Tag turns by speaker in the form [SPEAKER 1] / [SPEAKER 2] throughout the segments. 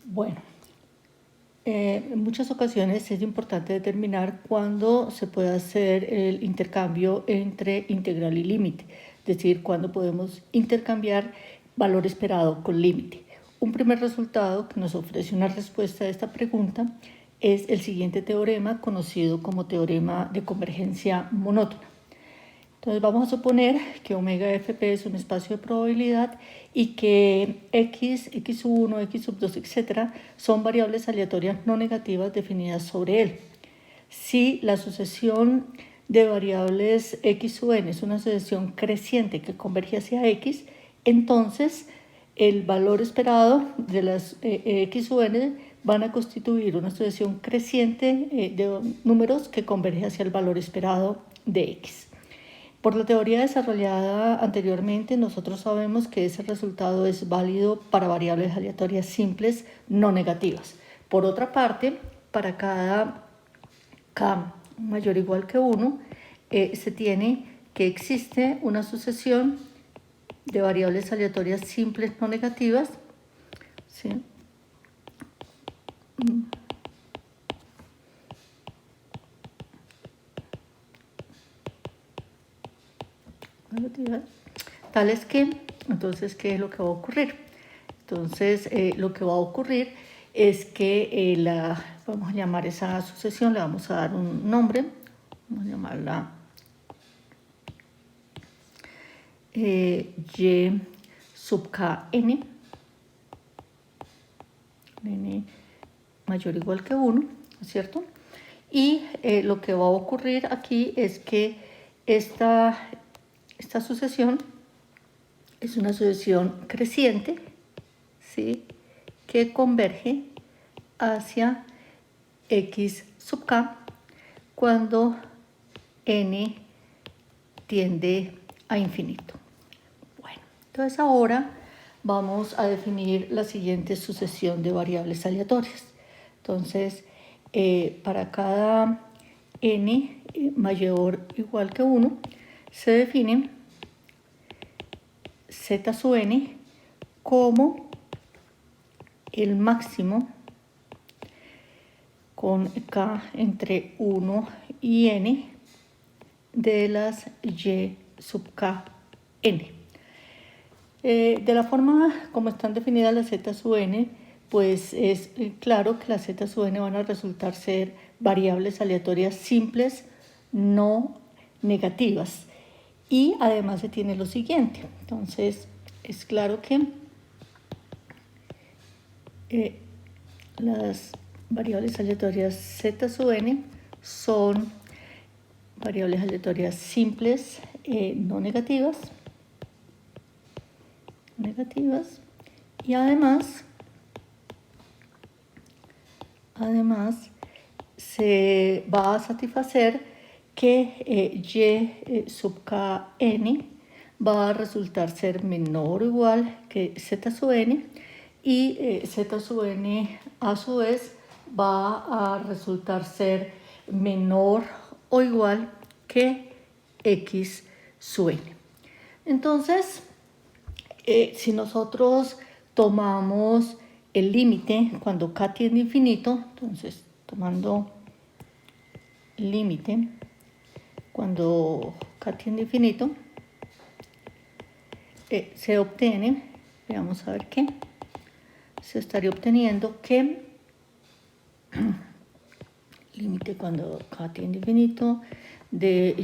[SPEAKER 1] Bueno, en muchas ocasiones es importante determinar cuándo se puede hacer el intercambio entre integral y límite, es decir, cuándo podemos intercambiar valor esperado con límite. Un primer resultado que nos ofrece una respuesta a esta pregunta es el siguiente teorema, conocido como teorema de convergencia monótona. Entonces vamos a suponer que omega fp es un espacio de probabilidad y que x, x1, x sub 2, etc. son variables aleatorias no negativas definidas sobre él. Si la sucesión de variables x sub n es una sucesión creciente que converge hacia x, entonces el valor esperado de las x sub n van a constituir una sucesión creciente de números que converge hacia el valor esperado de x. Por la teoría desarrollada anteriormente, nosotros sabemos que ese resultado es válido para variables aleatorias simples no negativas. Por otra parte, para cada k mayor o igual que 1, se tiene que existe una sucesión de variables aleatorias simples no negativas, ¿sí? Tales que, entonces, ¿qué es lo que va a ocurrir? Entonces, lo que va a ocurrir es que vamos a llamar esa sucesión, le vamos a dar un nombre, vamos a llamarla y sub k n, n mayor o igual que 1, ¿no es cierto? Y lo que va a ocurrir aquí es que esta sucesión es una sucesión creciente, ¿sí?, que converge hacia x sub k cuando n tiende a infinito. Bueno, entonces ahora vamos a definir la siguiente sucesión de variables aleatorias. Entonces, para cada n mayor o igual que 1, se define z sub n como el máximo con k entre 1 y n de las y sub k n. De la forma como están definidas las z sub n, pues es claro que las z sub n van a resultar ser variables aleatorias simples no negativas. Y además se tiene lo siguiente. Entonces, es claro que las variables aleatorias z sub n son variables aleatorias simples no negativas, y además se va a satisfacer que y sub k n va a resultar ser menor o igual que z sub n, y z sub n a su vez va a resultar ser menor o igual que x sub n. Entonces, si nosotros tomamos el límite cuando k tiende a infinito, entonces tomando límite cuando k tiende a infinito, se obtiene, veamos a ver qué, se estaría obteniendo que límite cuando k tiende a infinito de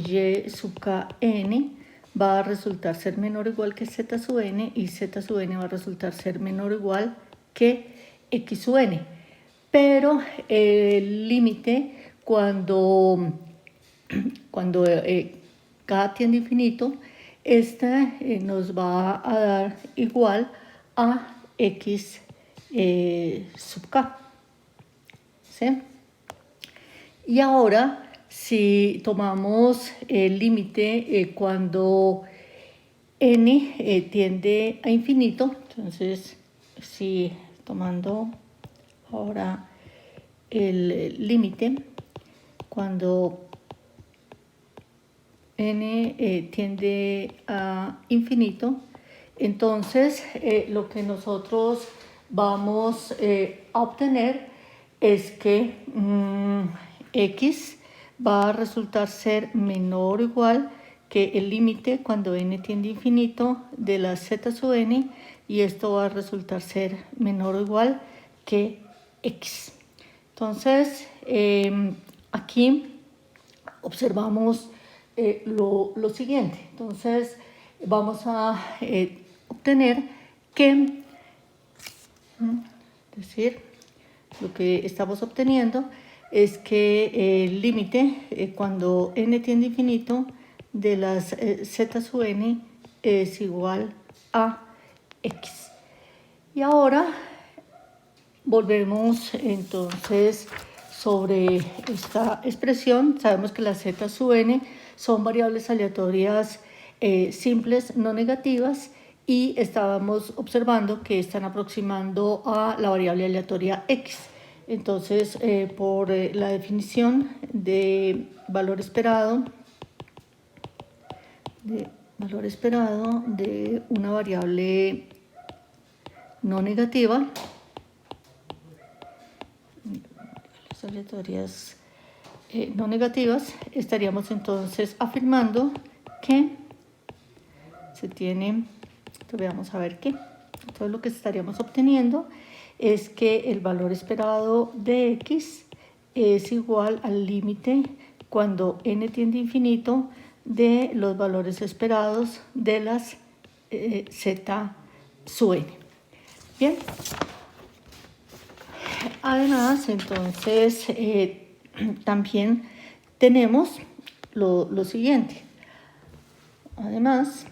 [SPEAKER 1] y sub k n va a resultar ser menor o igual que z sub n, y z sub n va a resultar ser menor o igual que x sub n. Pero el límite cuando k tiende a infinito, nos va a dar igual a x sub k, ¿sí? Y ahora, si tomamos el límite cuando n tiende a infinito, entonces, si tomando ahora el límite cuando n tiende a infinito, entonces lo que nosotros vamos a obtener es que x va a resultar ser menor o igual que el límite cuando n tiende a infinito de la z sub n, y esto va a resultar ser menor o igual que x. Entonces, aquí observamos lo siguiente. Entonces, vamos a obtener que, es decir, lo que estamos obteniendo es que el límite cuando n tiende a infinito de las z sub n es igual a x. Y ahora volvemos entonces sobre esta expresión. Sabemos que las z sub n son variables aleatorias simples no negativas, y estábamos observando que están aproximando a la variable aleatoria x. Entonces, por la definición de valor esperado de una variable no negativa, las aleatorias no negativas, estaríamos entonces afirmando que se tiene, veamos a ver qué, entonces lo que estaríamos obteniendo es que el valor esperado de x es igual al límite cuando n tiende a infinito de los valores esperados de las z sub n. Bien. Además, entonces, también tenemos lo siguiente. Además,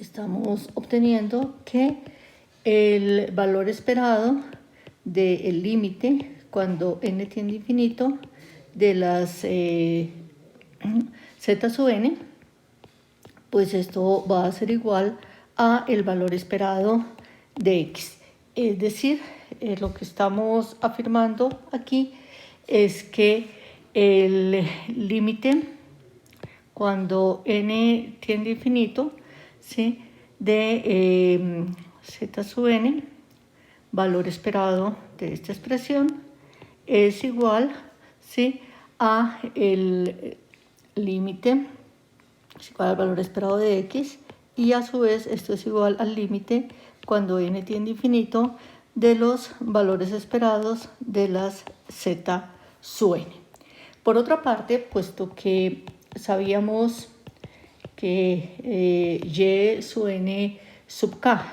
[SPEAKER 1] estamos obteniendo que el valor esperado del límite cuando n tiende a infinito de las z sub n, pues esto va a ser igual a el valor esperado de x. Es decir, lo que estamos afirmando aquí es que el límite cuando n tiende a infinito, ¿sí?, de z sub n, valor esperado de esta expresión, es igual, ¿sí?, a el límite, es igual al valor esperado de x, y a su vez esto es igual al límite cuando n tiende a infinito de los valores esperados de las z sub n. Por otra parte, puesto que sabíamos que y sub n sub k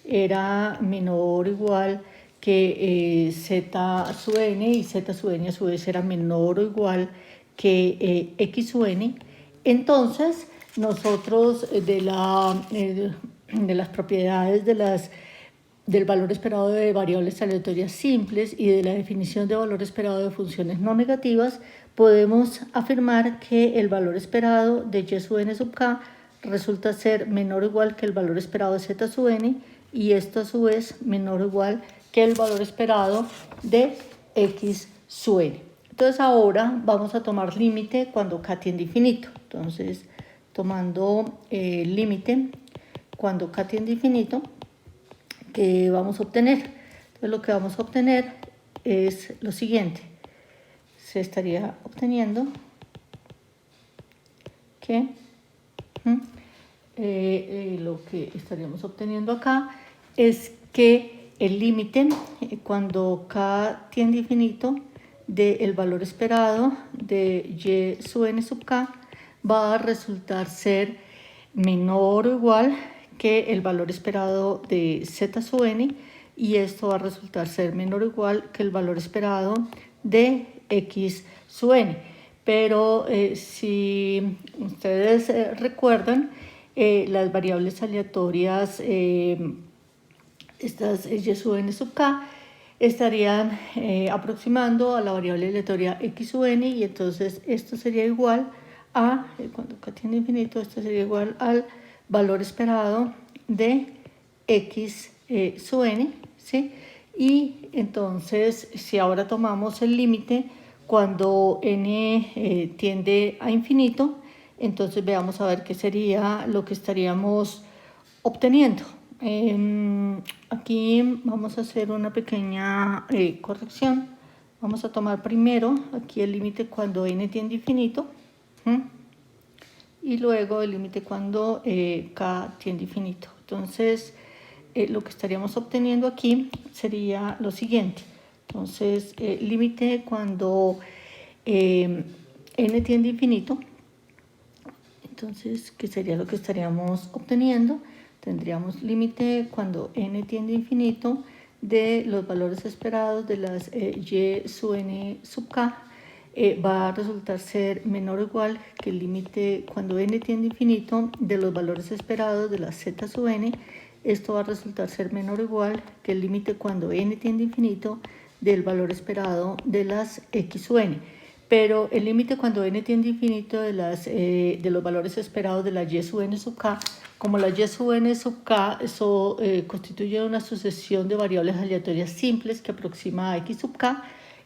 [SPEAKER 1] era menor o igual que z sub n, y z sub n a su vez era menor o igual que x sub n, entonces nosotros de las propiedades del valor esperado de variables aleatorias simples y de la definición de valor esperado de funciones no negativas, podemos afirmar que el valor esperado de y sub n sub k resulta ser menor o igual que el valor esperado de z sub n, y esto a su vez menor o igual que el valor esperado de x sub n. Entonces ahora vamos a tomar límite cuando k tiende a infinito. Entonces, tomando el límite cuando k tiende a infinito, ¿qué vamos a obtener? Entonces lo que vamos a obtener es lo siguiente. Se estaría obteniendo que lo que estaríamos obteniendo acá es que el límite cuando k tiende a infinito del valor esperado de y sub n sub k va a resultar ser menor o igual que el valor esperado de z sub n, y esto va a resultar ser menor o igual que el valor esperado de x sub n. Pero si ustedes recuerdan, las variables aleatorias, estas y sub n sub k, estarían aproximando a la variable aleatoria x sub n, y entonces esto sería igual a, cuando k tiende a infinito, esto sería igual al valor esperado de x sub n, ¿sí? Y entonces, si ahora tomamos el límite cuando n tiende a infinito, entonces veamos a ver qué sería lo que estaríamos obteniendo. Aquí vamos a hacer una pequeña corrección. Vamos a tomar primero aquí el límite cuando n tiende a infinito. Y luego el límite cuando k tiende a infinito. Entonces, lo que estaríamos obteniendo aquí sería lo siguiente. Entonces, límite cuando n tiende a infinito. Entonces, ¿qué sería lo que estaríamos obteniendo? Tendríamos límite cuando n tiende a infinito de los valores esperados de las y sub n sub k. Va a resultar ser menor o igual que el límite cuando n tiende a infinito de los valores esperados de las z sub n. Esto va a resultar ser menor o igual que el límite cuando n tiende a infinito del valor esperado de las x sub n. Pero el límite cuando n tiende a infinito de los valores esperados de la y sub n sub k, como la y sub n sub k, eso constituye una sucesión de variables aleatorias simples que aproxima a x sub k,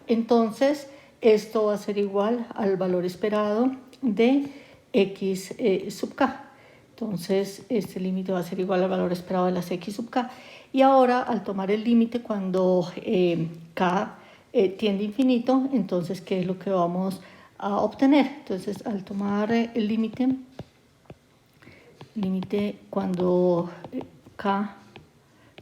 [SPEAKER 1] entonces esto va a ser igual al valor esperado de x sub k. Entonces este límite va a ser igual al valor esperado de las x sub k. Y ahora al tomar el límite cuando k tiende a infinito, entonces ¿qué es lo que vamos a obtener? Entonces al tomar el límite cuando k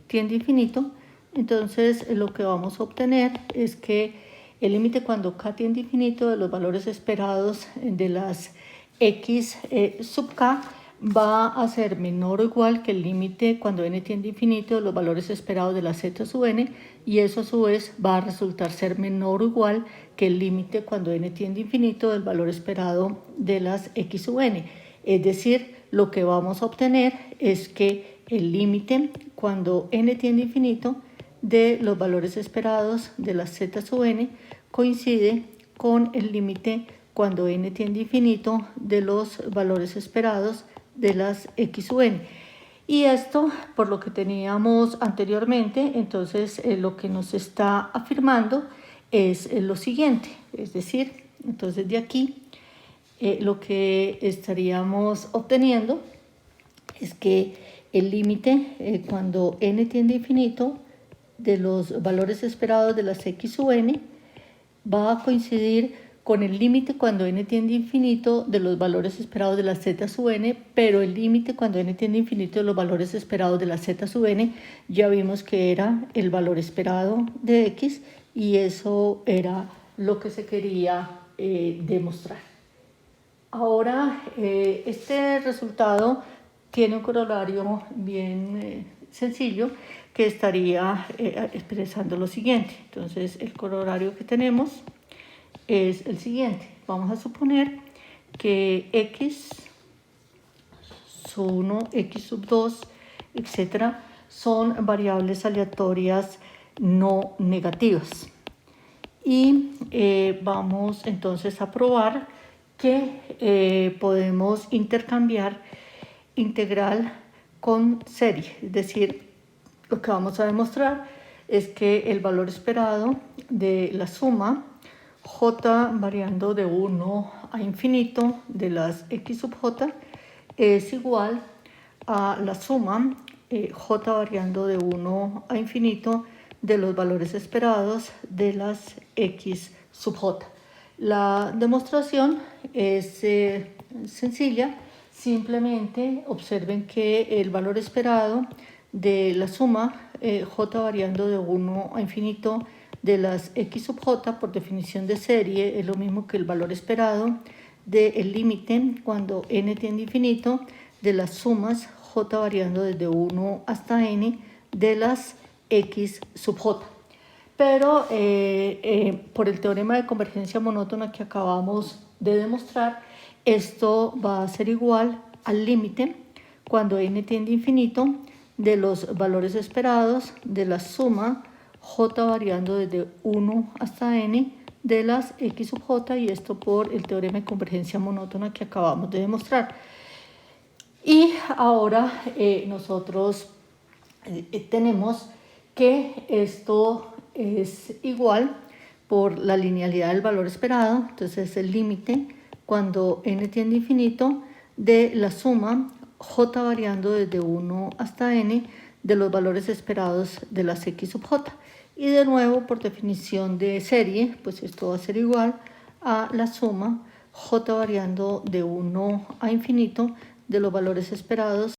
[SPEAKER 1] tiende a infinito, entonces lo que vamos a obtener es que el límite cuando k tiende a infinito de los valores esperados de las x sub k va a ser menor o igual que el límite cuando n tiende a infinito de los valores esperados de la z sub n, y eso a su vez va a resultar ser menor o igual que el límite cuando n tiende a infinito del valor esperado de las x sub n. Es decir, lo que vamos a obtener es que el límite cuando n tiende a infinito de los valores esperados de la z sub n coincide con el límite cuando n tiende a infinito de los valores esperados de las x sub n. Y esto, por lo que teníamos anteriormente, entonces lo que nos está afirmando es lo siguiente, es decir, entonces de aquí lo que estaríamos obteniendo es que el límite cuando n tiende a infinito de los valores esperados de las x sub n va a coincidir con el límite cuando n tiende a infinito de los valores esperados de la z sub n, pero el límite cuando n tiende a infinito de los valores esperados de la z sub n ya vimos que era el valor esperado de x, y eso era lo que se quería demostrar. Ahora, este resultado tiene un corolario bien sencillo que estaría expresando lo siguiente. Entonces, el corolario que tenemos es el siguiente. Vamos a suponer que x sub 1, x sub 2, etcétera, son variables aleatorias no negativas. Y vamos entonces a probar que podemos intercambiar integral con serie. Es decir, lo que vamos a demostrar es que el valor esperado de la suma j variando de 1 a infinito de las x sub j es igual a la suma j variando de 1 a infinito de los valores esperados de las x sub j. La demostración es sencilla. Simplemente observen que el valor esperado de la suma j variando de 1 a infinito de las x sub j, por definición de serie, es lo mismo que el valor esperado del límite cuando n tiende a infinito de las sumas j variando desde 1 hasta n de las x sub j. Pero por el teorema de convergencia monótona que acabamos de demostrar, esto va a ser igual al límite cuando n tiende a infinito de los valores esperados de la suma j variando desde 1 hasta n de las x sub j, y esto por el teorema de convergencia monótona que acabamos de demostrar. Y ahora nosotros tenemos que esto es igual por la linealidad del valor esperado. Entonces es el límite cuando n tiende a infinito de la suma j variando desde 1 hasta n de los valores esperados de las x sub j. Y de nuevo, por definición de serie, pues esto va a ser igual a la suma j variando de 1 a infinito de los valores esperados